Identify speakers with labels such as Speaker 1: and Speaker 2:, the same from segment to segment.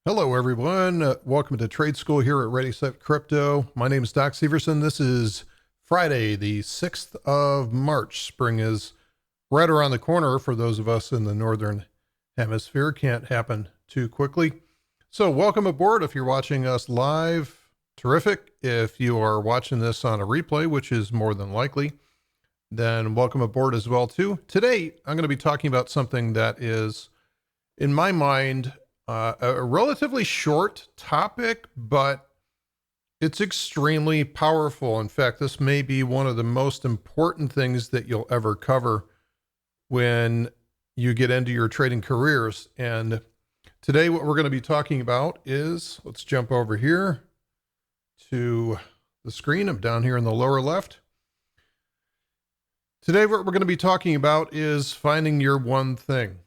Speaker 1: Hello, everyone. Welcome to Trade School here at ReadySetCrypto. My name is Doc Severson. This is Friday, the 6th of March. Spring is right around the corner for those of us in the Northern Hemisphere. Can't happen too quickly. So welcome aboard. If you're watching us live, terrific. If you are watching this on a replay, which is more than likely, then welcome aboard as well, too. Today, I'm going to be talking about something that is, in my mind, a relatively short topic, but it's extremely powerful. In fact, this may be one of the most important things that you'll ever cover when you get into your trading careers. And today, what we're going to be talking about is, let's jump over here to the screen. I'm down here in the lower left. Today, what we're going to be talking about is finding your one thing,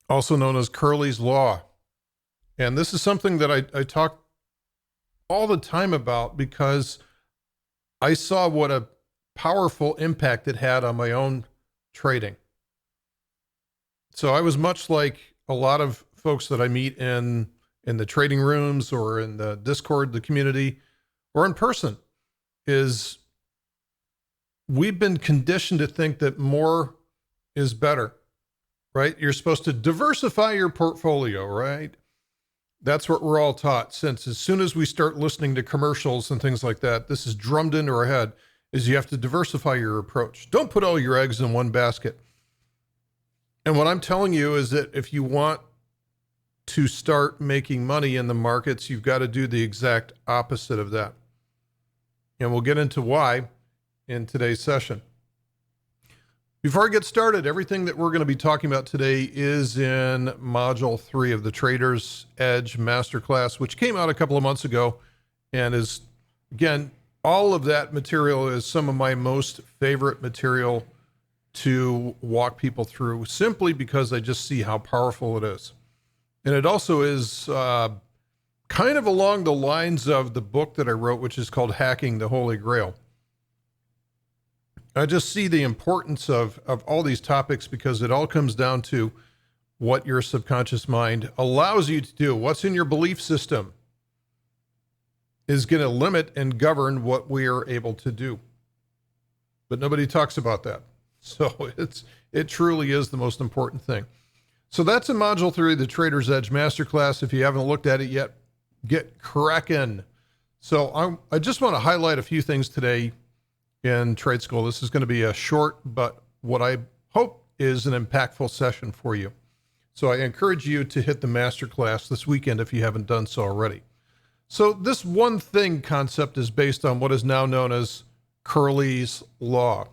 Speaker 1: also known as Curly's Law. And this is something that I talk all the time about because I saw what a powerful impact it had on my own trading. So I was much like a lot of folks that I meet in the trading rooms or in the Discord, the community, or in person, is we've been conditioned to think that more is better. Right? You're supposed to diversify your portfolio, right? That's what we're all taught since as soon as we start listening to commercials and things like that, this is drummed into our head, is you have to diversify your approach. Don't put all your eggs in one basket. And what I'm telling you is that if you want to start making money in the markets, you've got to do the exact opposite of that. And we'll get into why in today's session. Before I get started, everything that we're going to be talking about today is in Module 3 of the Trader's Edge Masterclass, which came out a couple of months ago and is, again, all of that material is some of my most favorite material to walk people through simply because I just see how powerful it is. And it also is kind of along the lines of the book that I wrote, which is called Hacking the Holy Grail. I just see the importance of all these topics because it all comes down to what your subconscious mind allows you to do. What's in your belief system is going to limit and govern what we are able to do. But nobody talks about that. So it truly is the most important thing. So that's in Module 3 of the Trader's Edge Masterclass. If you haven't looked at it yet, get cracking. So I just want to highlight a few things today in Trade School. This is going to be a short, but what I hope is an impactful session for you. So I encourage you to hit the masterclass this weekend if you haven't done so already. So this one thing concept is based on what is now known as Curly's Law.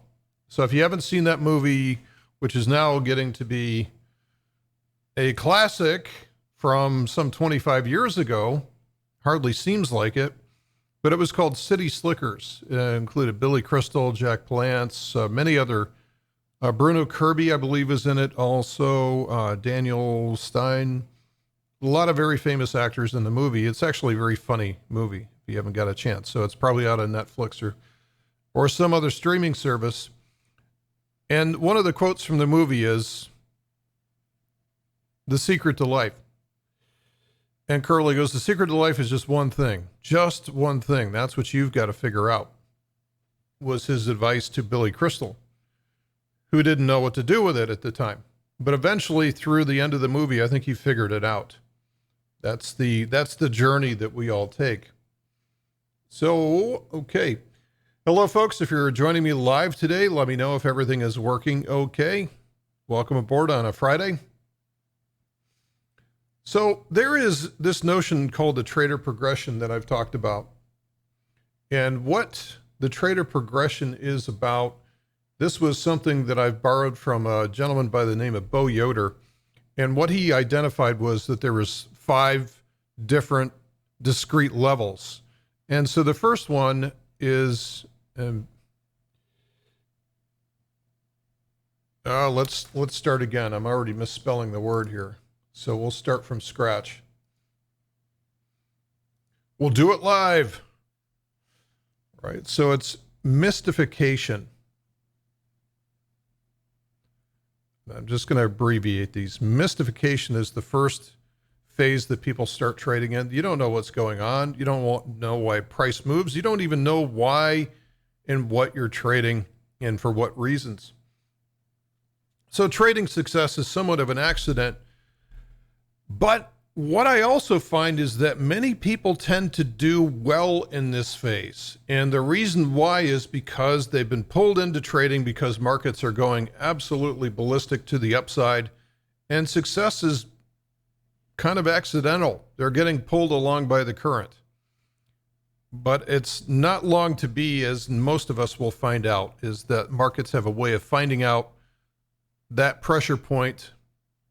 Speaker 1: So if you haven't seen that movie, which is now getting to be a classic from some 25 years ago, hardly seems like it, but it was called City Slickers. It included Billy Crystal, Jack Palance, many other. Bruno Kirby, I believe, is in it. Also, Daniel Stein. A lot of very famous actors in the movie. It's actually a very funny movie if you haven't got a chance. So it's probably out on Netflix or some other streaming service. And one of the quotes from the movie is, "The secret to life." And Curly goes, "The secret to life is just one thing. Just one thing. That's what you've got to figure out," was his advice to Billy Crystal, who didn't know what to do with it at the time. But eventually, through the end of the movie, I think he figured it out. That's the journey that we all take. So, okay. Hello, folks. If you're joining me live today, let me know if everything is working okay. Welcome aboard on a Friday. So there is this notion called the trader progression that I've talked about. And what the trader progression is about, this was something that I've borrowed from a gentleman by the name of Bo Yoder. And what he identified was that there was 5 different discrete levels. And so the first one is, let's start again. I'm already misspelling the word here. So we'll start from scratch. We'll do it live. Right? So it's mystification. I'm just going to abbreviate these. Mystification is the first phase that people start trading in. You don't know what's going on. You don't know why price moves. You don't even know why and what you're trading and for what reasons. So trading success is somewhat of an accident. But what I also find is that many people tend to do well in this phase. And the reason why is because they've been pulled into trading because markets are going absolutely ballistic to the upside. And success is kind of accidental. They're getting pulled along by the current. But it's not long to be, as most of us will find out, is that markets have a way of finding out that pressure point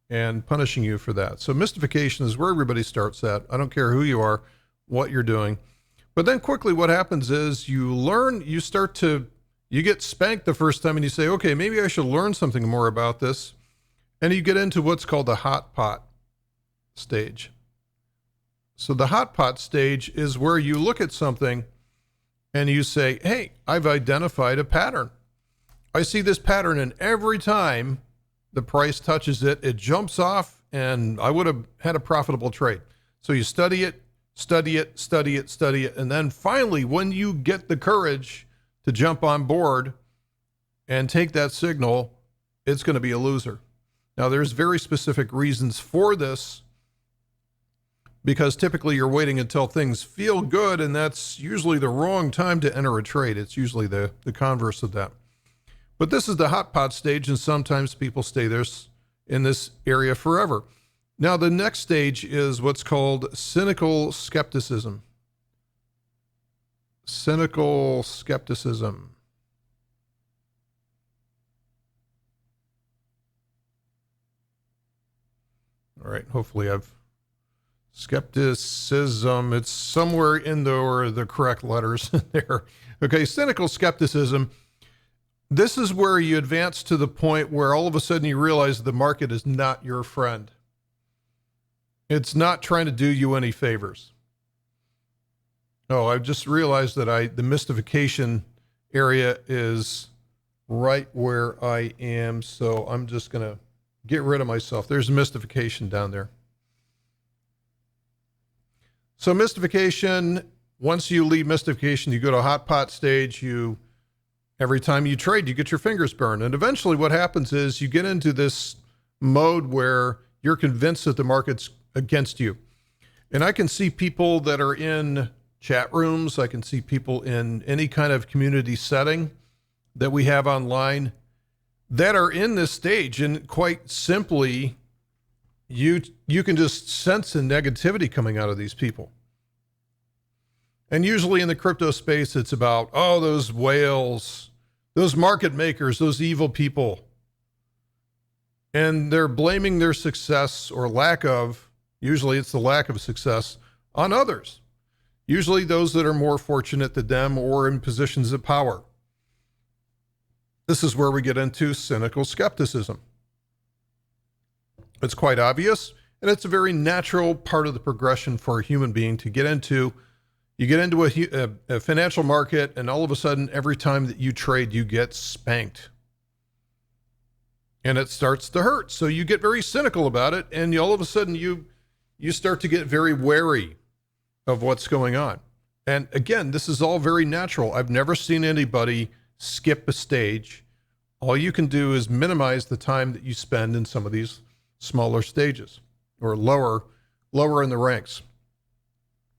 Speaker 1: and punishing you for that. So mystification is where everybody starts at. I don't care who you are, what you're doing. But then quickly what happens is you learn, you get spanked the first time and you say, okay, maybe I should learn something more about this. And you get into what's called the hot pot stage. So the hot pot stage is where you look at something and you say, hey, I've identified a pattern. I see this pattern, and every time the price touches it, it jumps off, and I would have had a profitable trade. So you study it, and then finally, when you get the courage to jump on board and take that signal, it's going to be a loser. Now, there's very specific reasons for this, because typically you're waiting until things feel good, and that's usually the wrong time to enter a trade. It's usually the converse of that. But this is the hot pot stage, and sometimes people stay there in this area forever. Now, the next stage is what's called cynical skepticism. Cynical skepticism. All right, hopefully skepticism, it's somewhere in the correct letters there. Okay, cynical skepticism. This is where you advance to the point where all of a sudden you realize the market is not your friend. It's not trying to do you any favors. Oh, I've just realized that the mystification area is right where I am, so I'm just going to get rid of myself. There's mystification down there. So mystification, once you leave mystification, you go to a hot pot stage. Every time you trade, you get your fingers burned. And eventually what happens is you get into this mode where you're convinced that the market's against you. And I can see people that are in chat rooms. I can see people in any kind of community setting that we have online that are in this stage. And quite simply, you can just sense the negativity coming out of these people. And usually in the crypto space, it's about, oh, those whales, those market makers, those evil people. And they're blaming their success or lack of, usually it's the lack of success, on others. Usually those that are more fortunate than them or in positions of power. This is where we get into cynical skepticism. It's quite obvious, and it's a very natural part of the progression for a human being to get into. You get into a financial market, and all of a sudden, every time that you trade, you get spanked. And it starts to hurt. So you get very cynical about it, and all of a sudden, you start to get very wary of what's going on. And again, this is all very natural. I've never seen anybody skip a stage. All you can do is minimize the time that you spend in some of these smaller stages or lower in the ranks.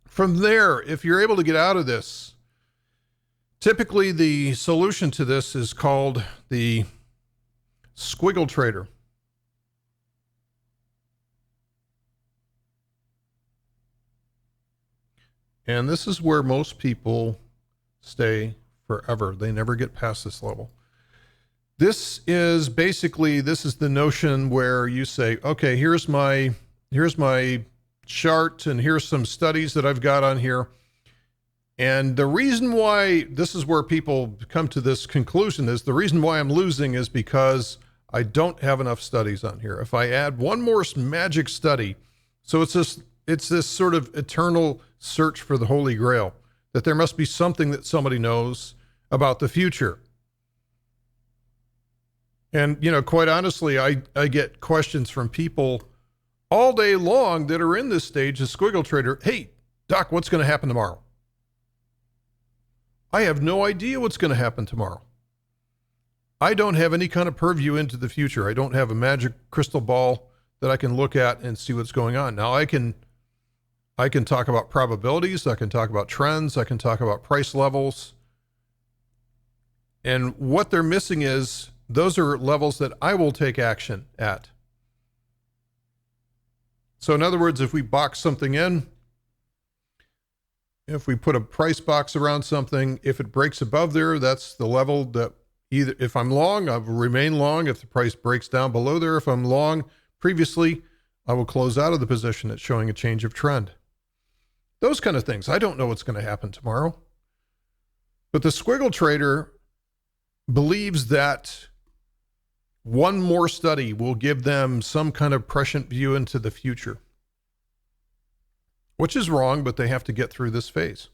Speaker 1: From there, if you're able to get out of this, typically the solution to this is called the squiggle trader. And this is where most people stay forever. They never get past this level. This is the notion where you say, okay, here's my chart, and here's some studies that I've got on here. And the reason why this is where people come to this conclusion is the reason why I'm losing is because I don't have enough studies on here. If I add one more magic study, so it's this sort of eternal search for the Holy Grail, that there must be something that somebody knows about the future. And, quite honestly, I get questions from people all day long that are in this stage as squiggle trader. Hey, Doc, what's going to happen tomorrow? I have no idea what's going to happen tomorrow. I don't have any kind of purview into the future. I don't have a magic crystal ball that I can look at and see what's going on. Now I can talk about probabilities. I can talk about trends. I can talk about price levels. And what they're missing is those are levels that I will take action at. So in other words, if we box something in, if we put a price box around something, if it breaks above there, that's the level that either if I'm long, I will remain long. If the price breaks down below there, if I'm long previously, I will close out of the position. It's showing a change of trend. Those kind of things. I don't know what's going to happen tomorrow. But the squiggle trader believes that one more study will give them some kind of prescient view into the future, which is wrong, but they have to get through this phase.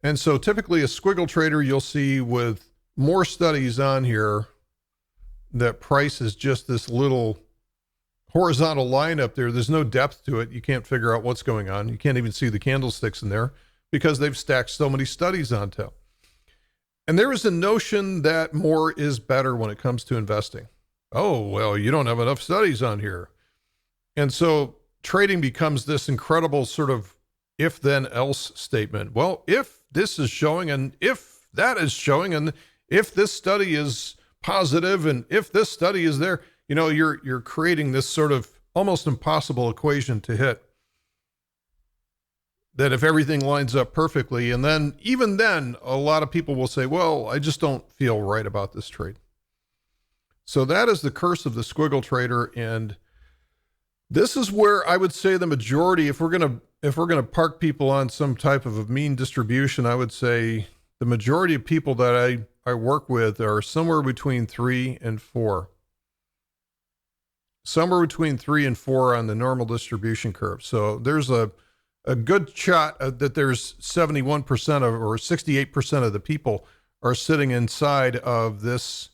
Speaker 1: And so typically a squiggle trader, you'll see with more studies on here that price is just this little horizontal line up there. There's no depth to it. You can't figure out what's going on. You can't even see the candlesticks in there because they've stacked so many studies onto. And there is a notion that more is better when it comes to investing. Oh, well, you don't have enough studies on here. And so trading becomes this incredible sort of if then else statement. Well, if this is showing and if that is showing and if this study is positive and if this study is there, you know, you're creating this sort of almost impossible equation to hit. That if everything lines up perfectly, and then even then, a lot of people will say, well, I just don't feel right about this trade. So that is the curse of the squiggle trader. And this is where I would say the majority, if we're going to park people on some type of a mean distribution, I would say the majority of people that I work with are somewhere between 3 and 4. Somewhere between 3 and 4 on the normal distribution curve. So there's a good shot that there's 71% of or 68% of the people are sitting inside of this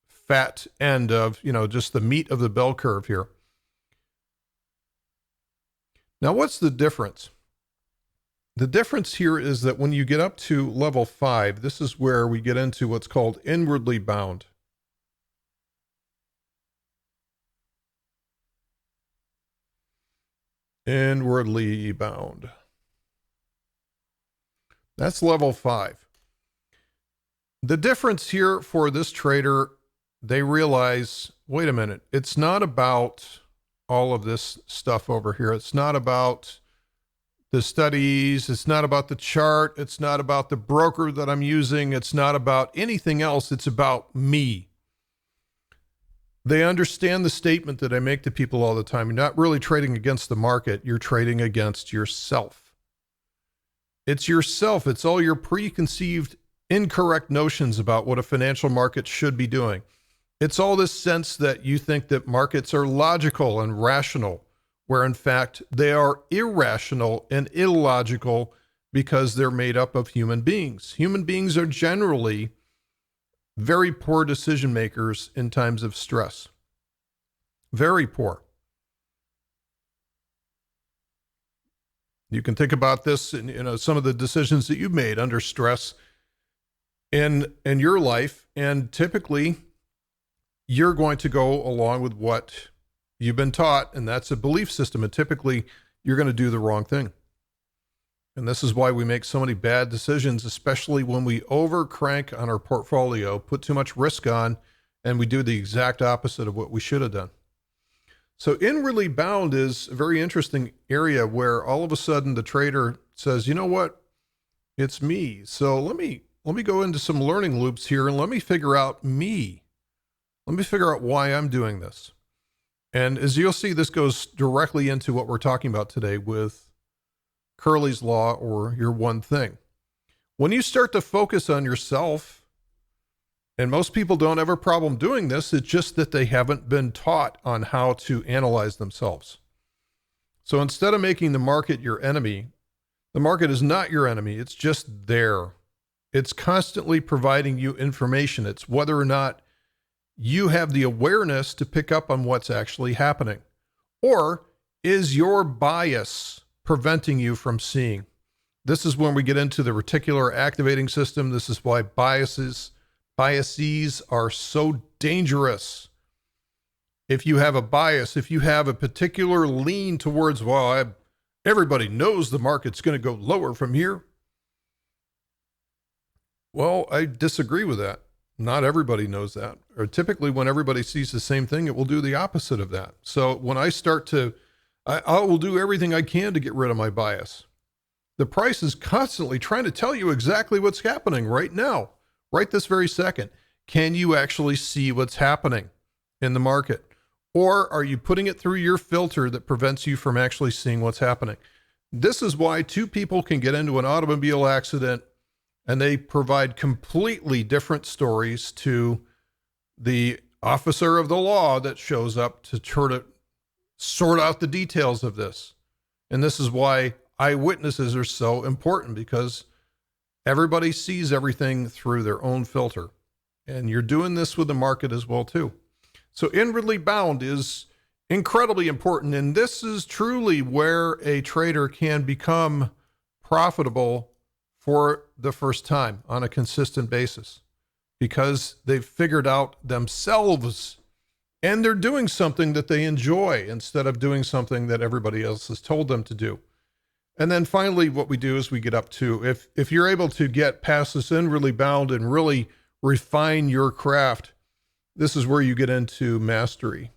Speaker 1: fat end of, you know, just the meat of the bell curve here. Now, what's the difference? The difference here is that when you get up to level 5, this is where we get into what's called inwardly bound. Inwardly bound. That's level 5. The difference here for this trader, they realize, wait a minute, it's not about all of this stuff over here. It's not about the studies. It's not about the chart. It's not about the broker that I'm using. It's not about anything else. It's about me. They understand the statement that I make to people all the time. You're not really trading against the market. You're trading against yourself. It's yourself. It's all your preconceived, incorrect notions about what a financial market should be doing. It's all this sense that you think that markets are logical and rational, where in fact they are irrational and illogical because they're made up of human beings. Human beings are generally very poor decision makers in times of stress. Very poor. You can think about this in, you know, some of the decisions that you've made under stress in your life, and typically you're going to go along with what you've been taught, and that's a belief system, and typically you're going to do the wrong thing. And this is why we make so many bad decisions, especially when we overcrank on our portfolio, put too much risk on, and we do the exact opposite of what we should have done. So inwardly bound is a very interesting area where all of a sudden the trader says, you know what, it's me. So let me go into some learning loops here and let me figure out me. Let me figure out why I'm doing this. And as you'll see, this goes directly into what we're talking about today with Curly's Law, or your one thing. When you start to focus on yourself, and most people don't have a problem doing this, it's just that they haven't been taught on how to analyze themselves. So instead of making the market your enemy, the market is not your enemy. It's just there. It's constantly providing you information. It's whether or not you have the awareness to pick up on what's actually happening. Or is your bias preventing you from seeing? This is when we get into the reticular activating system. This is why biases are so dangerous. If you have a bias, if you have a particular lean towards, well, everybody knows the market's going to go lower from here. Well, I disagree with that. Not everybody knows that. Or typically when everybody sees the same thing, it will do the opposite of that. So when I start to, I will do everything I can to get rid of my bias. The price is constantly trying to tell you exactly what's happening right now, right this very second. Can you actually see what's happening in the market? Or are you putting it through your filter that prevents you from actually seeing what's happening? This is why two people can get into an automobile accident and they provide completely different stories to the officer of the law that shows up to try to sort out the details of this. And this is why eyewitnesses are so important, because everybody sees everything through their own filter. And you're doing this with the market as well, too. So inwardly bound is incredibly important. And this is truly where a trader can become profitable for the first time on a consistent basis, because they've figured out themselves and they're doing something that they enjoy instead of doing something that everybody else has told them to do. And then finally, what we do is we get up to, if you're able to get past this inwardly bound and really refine your craft, this is where you get into mastery.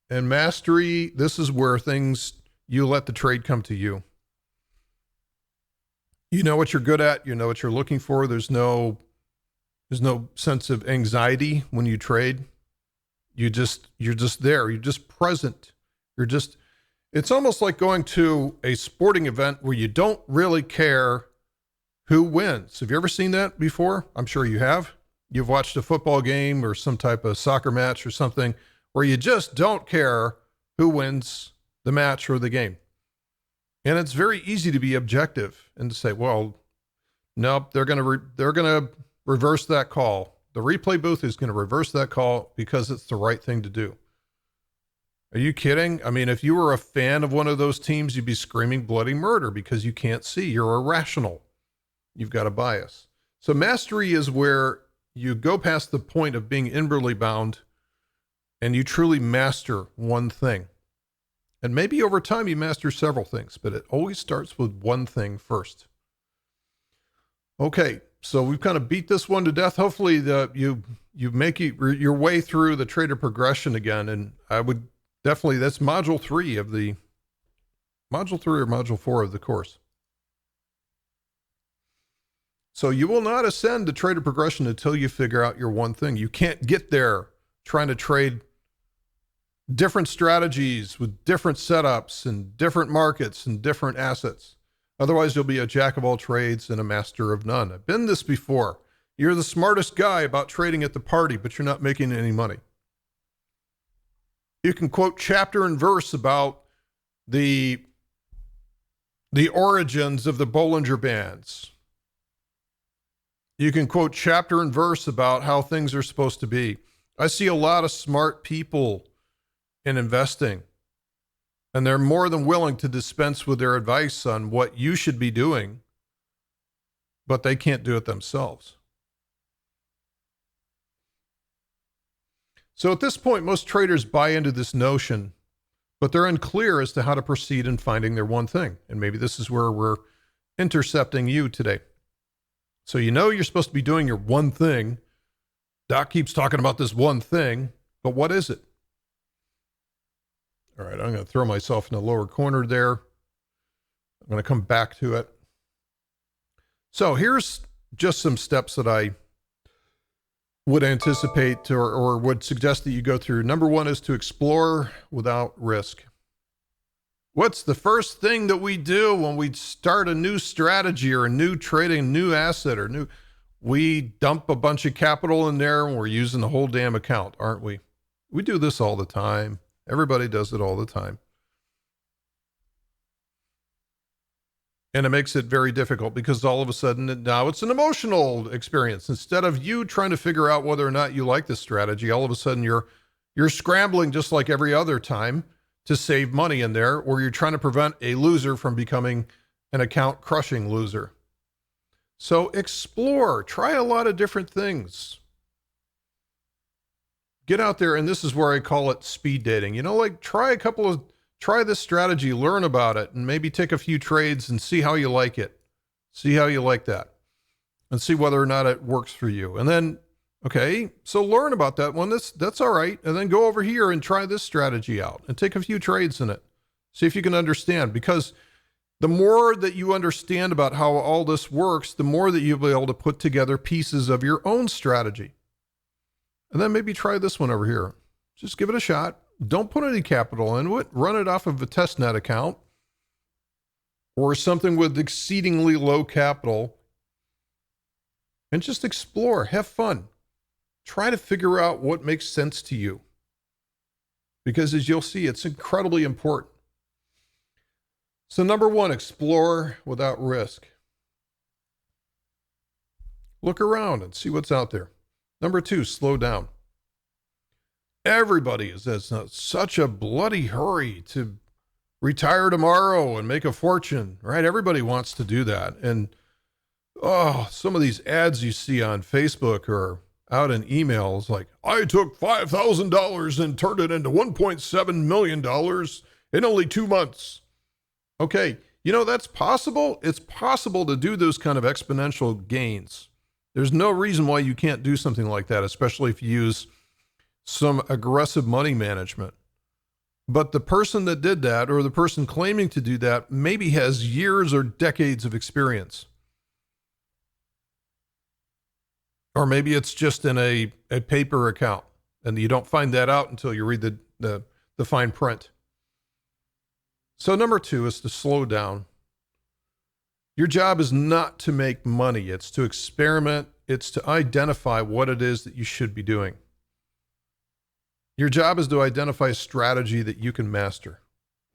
Speaker 1: And mastery, this is where you let the trade come to you. You know what you're good at. You know what you're looking for. There's no sense of anxiety when you trade. You're just there. You're just present. It's almost like going to a sporting event where you don't really care who wins. Have you ever seen that before? I'm sure you have. You've watched a football game or some type of soccer match or something where you just don't care who wins the match or the game. And it's very easy to be objective and to say, well, nope, they're going to reverse that call. The replay booth is going to reverse that call because it's the right thing to do. Are you kidding? I mean, if you were a fan of one of those teams, you'd be screaming bloody murder because you can't see. You're irrational. You've got a bias. So mastery is where you go past the point of being inwardly bound and you truly master one thing. And maybe over time you master several things, but it always starts with one thing first. Okay, so we've kind of beat this one to death. Hopefully you make your way through the trader progression again. And I would definitely, that's module 3 or module 4 of the course. So you will not ascend to trader progression until you figure out your one thing. You can't get there trying to trade different strategies with different setups and different markets and different assets. Otherwise, you'll be a jack of all trades and a master of none. I've been this before. You're the smartest guy about trading at the party, but you're not making any money. You can quote chapter and verse about the origins of the Bollinger Bands. You can quote chapter and verse about how things are supposed to be. I see a lot of smart people in investing, and they're more than willing to dispense with their advice on what you should be doing, but they can't do it themselves. So at this point, most traders buy into this notion, but they're unclear as to how to proceed in finding their one thing. And maybe this is where we're intercepting you today. So you know you're supposed to be doing your one thing. Doc keeps talking about this one thing, but what is it? All right, I'm going to throw myself in the lower corner there. I'm going to come back to it. So here's just some steps that I would anticipate or would suggest that you go through. Number 1 is to explore without risk. What's the first thing that we do when we start a new strategy or a new trading, new asset we dump a bunch of capital in there and we're using the whole damn account, aren't we? We do this all the time. Everybody does it all the time. And it makes it very difficult because all of a sudden now it's an emotional experience. Instead of you trying to figure out whether or not you like this strategy, all of a sudden you're You're scrambling just like every other time to save money in there, or you're trying to prevent a loser from becoming an account crushing loser. So explore, try a lot of different things. Get out there, and this is where I call it speed dating. Like try this strategy, learn about it, and maybe take a few trades and see how you like it. See how you like that, and see whether or not it works for you. And then, okay, so learn about that one. That's all right. And then go over here and try this strategy out and take a few trades in it. See if you can understand, because the more that you understand about how all this works, the more that you'll be able to put together pieces of your own strategy. And then maybe try this one over here. Just give it a shot. Don't put any capital into it. Run it off of a testnet account or something with exceedingly low capital, and just explore, have fun. Try to figure out what makes sense to you, because as you'll see, it's incredibly important. So number one, explore without risk. Look around and see what's out there. Number two, slow down. Everybody is in such a bloody hurry to retire tomorrow and make a fortune, right? Everybody wants to do that. And some of these ads you see on Facebook or out in emails, like, I took $5,000 and turned it into $1.7 million in only 2 months. Okay, that's possible. It's possible to do those kind of exponential gains. There's no reason why you can't do something like that, especially if you use some aggressive money management. But the person that did that, or the person claiming to do that, maybe has years or decades of experience. Or maybe it's just in a paper account, and you don't find that out until you read the fine print. So number two is to slow down. Your job is not to make money. It's to experiment. It's to identify what it is that you should be doing. Your job is to identify a strategy that you can master.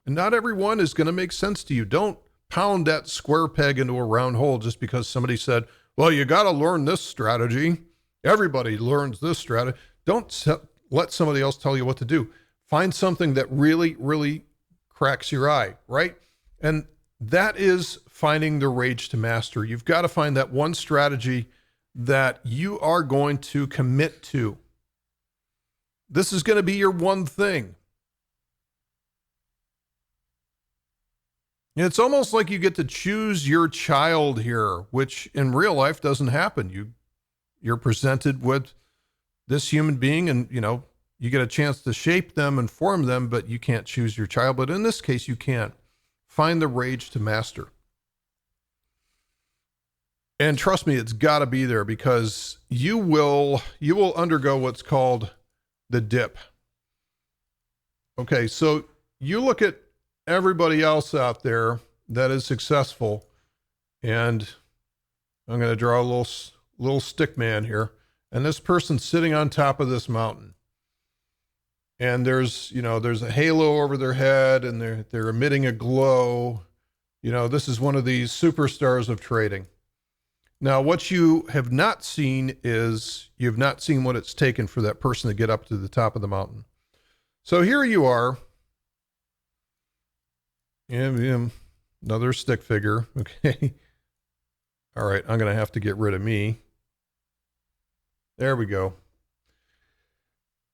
Speaker 1: And not everyone is going to make sense to you. Don't pound that square peg into a round hole just because somebody said, well, you got to learn this strategy. Everybody learns this strategy. Don't let somebody else tell you what to do. Find something that really, really cracks your eye, right? And that is finding the rage to master. You've got to find that one strategy that you are going to commit to. This is going to be your one thing. And it's almost like you get to choose your child here, which in real life doesn't happen. You're presented with this human being, and you get a chance to shape them and form them, but you can't choose your child. But in this case, you can. Find the rage to master. And trust me, it's got to be there, because you will undergo what's called the dip. Okay, so you look at everybody else out there that is successful, and I'm going to draw a little stick man here, and this person's sitting on top of this mountain, and there's a halo over their head, and they're emitting a glow. This is one of these superstars of trading. Now, what you have not seen is you've not seen what it's taken for that person to get up to the top of the mountain. So here you are. Another stick figure. Okay. All right. I'm going to have to get rid of me. There we go.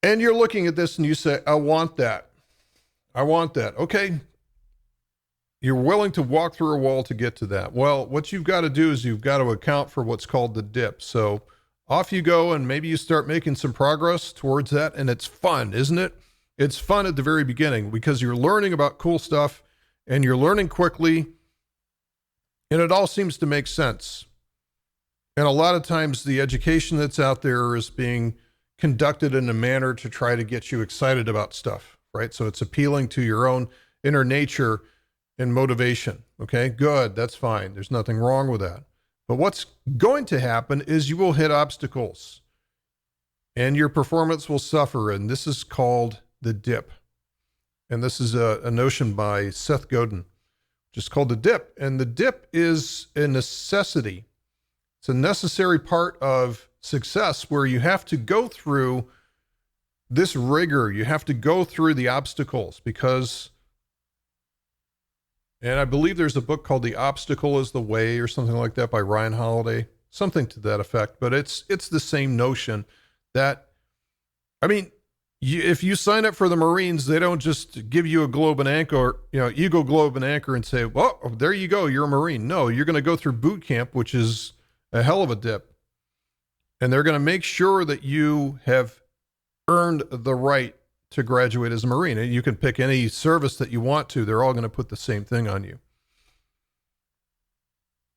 Speaker 1: And you're looking at this and you say, I want that. I want that. Okay. You're willing to walk through a wall to get to that. Well, what you've got to do is you've got to account for what's called the dip. So off you go, and maybe you start making some progress towards that. And it's fun, isn't it? It's fun at the very beginning because you're learning about cool stuff and you're learning quickly, and it all seems to make sense. And a lot of times the education that's out there is being conducted in a manner to try to get you excited about stuff, right? So it's appealing to your own inner nature and motivation. Okay, good. That's fine. There's nothing wrong with that. But what's going to happen is you will hit obstacles and your performance will suffer. And this is called the dip. And this is a notion by Seth Godin, just called the dip. And the dip is a necessity. It's a necessary part of success where you have to go through this rigor, you have to go through the obstacles because, and I believe there's a book called The Obstacle is the Way or something like that by Ryan Holiday, something to that effect. But it's the same notion that, I mean, if you sign up for the Marines, they don't just give you a globe and anchor, you go globe and anchor and say, well, there you go, you're a Marine. No, you're going to go through boot camp, which is a hell of a dip. And they're going to make sure that you have earned the right to graduate as a Marine. And you can pick any service that you want to. They're all going to put the same thing on you.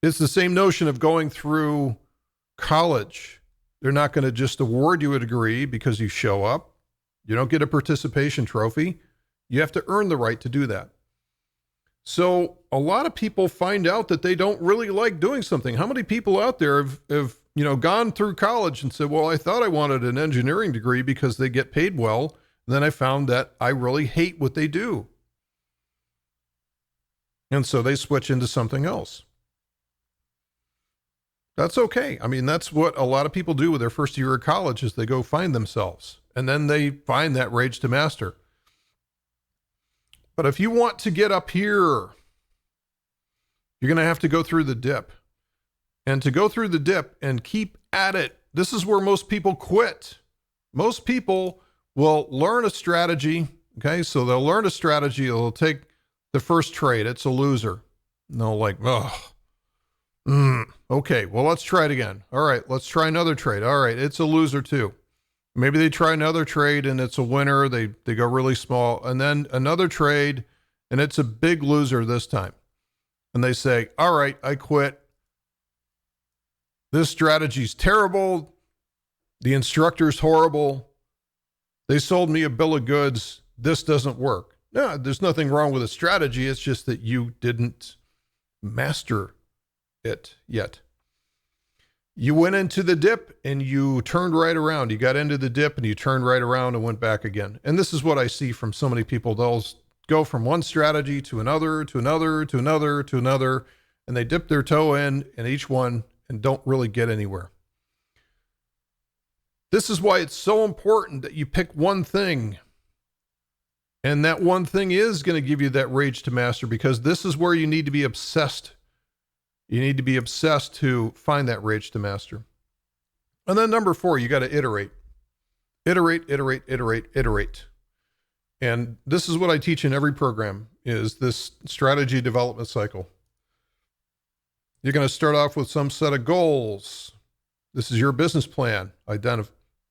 Speaker 1: It's the same notion of going through college. They're not going to just award you a degree because you show up. You don't get a participation trophy. You have to earn the right to do that. So a lot of people find out that they don't really like doing something. How many people out there have gone through college and said, well, I thought I wanted an engineering degree because they get paid well. And then I found that I really hate what they do. And so they switch into something else. That's okay. I mean, that's what a lot of people do with their first year of college is they go find themselves. And then they find that rage to master. But if you want to get up here, you're going to have to go through the dip. And to go through the dip and keep at it, this is where most people quit. Most people will learn a strategy. Okay, so they'll learn a strategy. They'll take the first trade. It's a loser. And they'll like, okay, well, let's try it again. All right, let's try another trade. All right, it's a loser too. Maybe they try another trade and it's a winner. They go really small. And then another trade and it's a big loser this time. And they say, all right, I quit. This strategy's terrible. The instructor's horrible. They sold me a bill of goods. This doesn't work. No, there's nothing wrong with the strategy. It's just that you didn't master it yet. You went into the dip and you turned right around. You got into the dip and you turned right around and went back again. And this is what I see from so many people. They'll go from one strategy to another, to another, to another, to another, and they dip their toe in each one and don't really get anywhere. This is why it's so important that you pick one thing. And that one thing is going to give you that rage to master, because this is where you need to be obsessed. You need to be obsessed to find that rage to master. And then number 4, you got to iterate. Iterate, iterate, iterate, iterate. And this is what I teach in every program, is this strategy development cycle. You're going to start off with some set of goals. This is your business plan.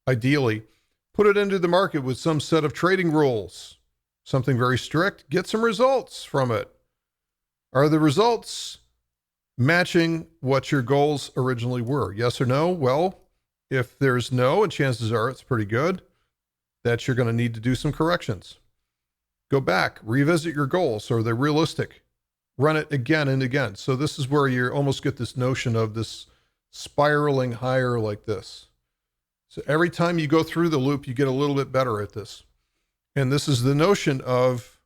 Speaker 1: Ideally, put it into the market with some set of trading rules. Something very strict. Get some results from it. Are the results matching what your goals originally were? Yes or no? Well, if there's no, and chances are it's pretty good, that you're going to need to do some corrections. Go back, revisit your goals. Are they realistic? Run it again and again. So this is where you almost get this notion of this spiraling higher like this. So every time you go through the loop, you get a little bit better at this. And this is the notion of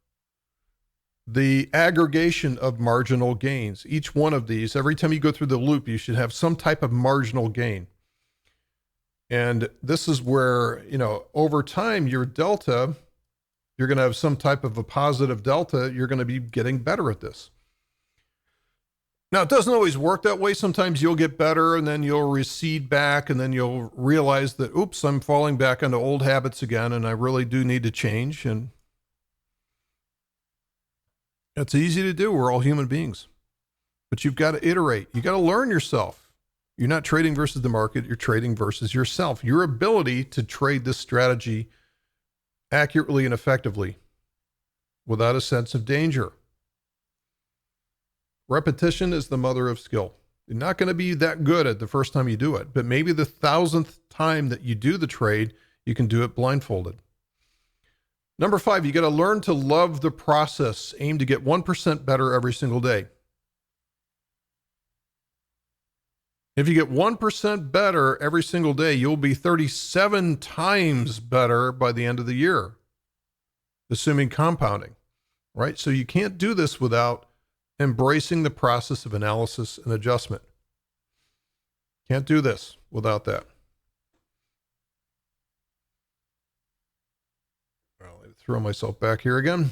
Speaker 1: the aggregation of marginal gains. Each one of these, every time you go through the loop, you should have some type of marginal gain. And this is where, over time, your delta, you're going to have some type of a positive delta. You're going to be getting better at this. Now, it doesn't always work that way. Sometimes you'll get better and then you'll recede back and then you'll realize that, oops, I'm falling back into old habits again and I really do need to change. And it's easy to do. We're all human beings. But you've got to iterate. You got to learn yourself. You're not trading versus the market. You're trading versus yourself. Your ability to trade this strategy accurately and effectively without a sense of danger. Repetition is the mother of skill. You're not going to be that good at the first time you do it, but maybe the 1,000th time that you do the trade, you can do it blindfolded. Number 5, you got to learn to love the process. Aim to get 1% better every single day. If you get 1% better every single day, you'll be 37 times better by the end of the year, assuming compounding, right? So you can't do this without embracing the process of analysis and adjustment. Can't do this without that. throw myself back here again.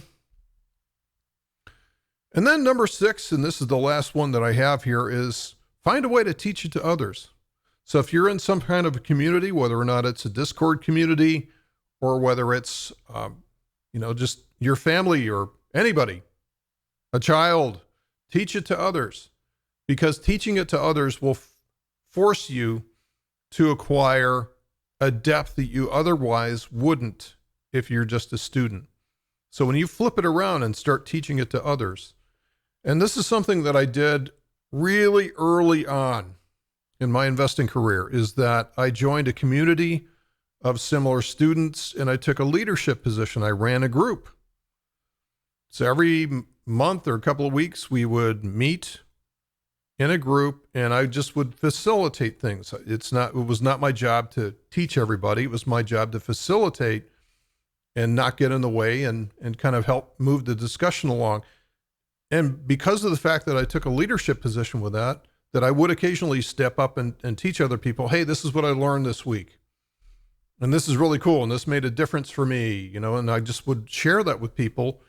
Speaker 1: And then number 6, and this is the last one that I have here, is find a way to teach it to others. So if you're in some kind of a community, whether or not it's a Discord community or whether it's, just your family or anybody, a child, teach it to others, because teaching it to others will force you to acquire a depth that you otherwise wouldn't if you're just a student. So when you flip it around and start teaching it to others, and this is something that I did really early on in my investing career, is that I joined a community of similar students and I took a leadership position. I ran a group. So every month or a couple of weeks, we would meet in a group and I just would facilitate things. It was not my job to teach everybody. It was my job to facilitate and not get in the way and kind of help move the discussion along. And because of the fact that I took a leadership position with that I would occasionally step up and teach other people, hey, this is what I learned this week. And this is really cool. And this made a difference for me, and I just would share that with people.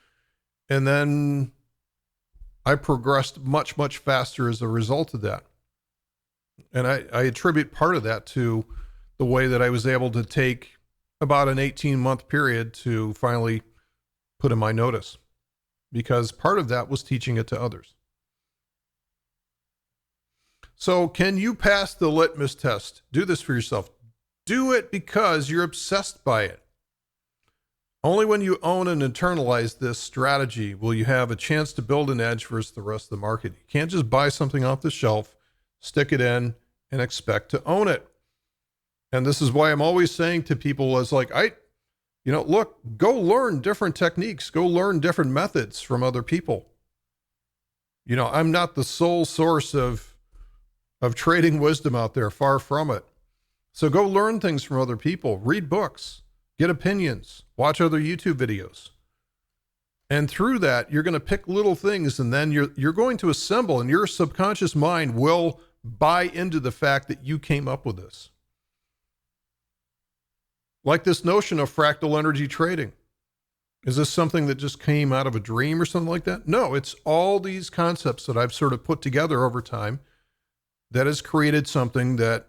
Speaker 1: And then I progressed much, much faster as a result of that. And I attribute part of that to the way that I was able to take about an 18-month period to finally put in my notice, because part of that was teaching it to others. So can you pass the litmus test? Do this for yourself. Do it because you're obsessed by it. Only when you own and internalize this strategy will you have a chance to build an edge versus the rest of the market. You can't just buy something off the shelf, stick it in, and expect to own it. And this is why I'm always saying to people look, go learn different techniques, go learn different methods from other people. I'm not the sole source of trading wisdom out there, far from it. So go learn things from other people, read books, get opinions, watch other YouTube videos. And through that, you're going to pick little things, and then you're going to assemble, and your subconscious mind will buy into the fact that you came up with this. Like this notion of fractal energy trading. Is this something that just came out of a dream or something like that? No, it's all these concepts that I've sort of put together over time that has created something that,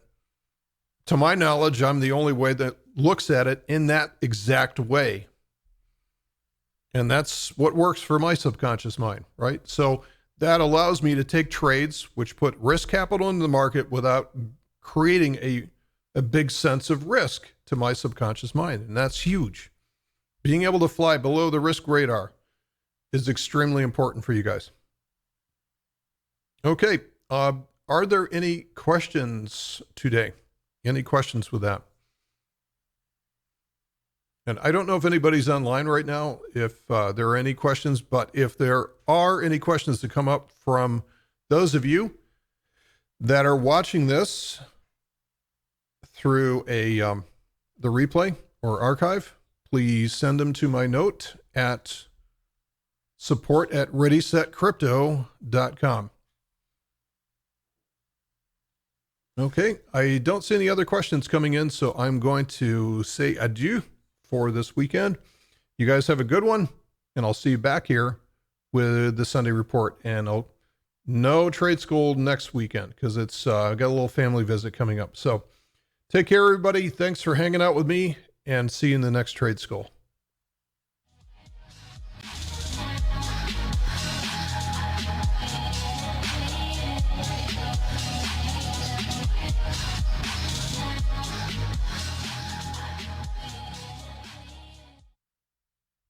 Speaker 1: to my knowledge, I'm the only way that looks at it in that exact way. And that's what works for my subconscious mind, right? So that allows me to take trades which put risk capital into the market without creating a big sense of risk to my subconscious mind. And that's huge. Being able to fly below the risk radar is extremely important for you guys. Okay. Are there any questions today? Any questions with that? And I don't know if anybody's online right now, if there are any questions, but if there are any questions to come up from those of you that are watching this through the replay or archive, please send them to my note at support@ReadySetCrypto.com. Okay, I don't see any other questions coming in, so I'm going to say adieu for this weekend. You guys have a good one, and I'll see you back here with the Sunday report. And no trade school next weekend because it's got a little family visit coming up. So take care, everybody. Thanks for hanging out with me, and see you in the next trade school.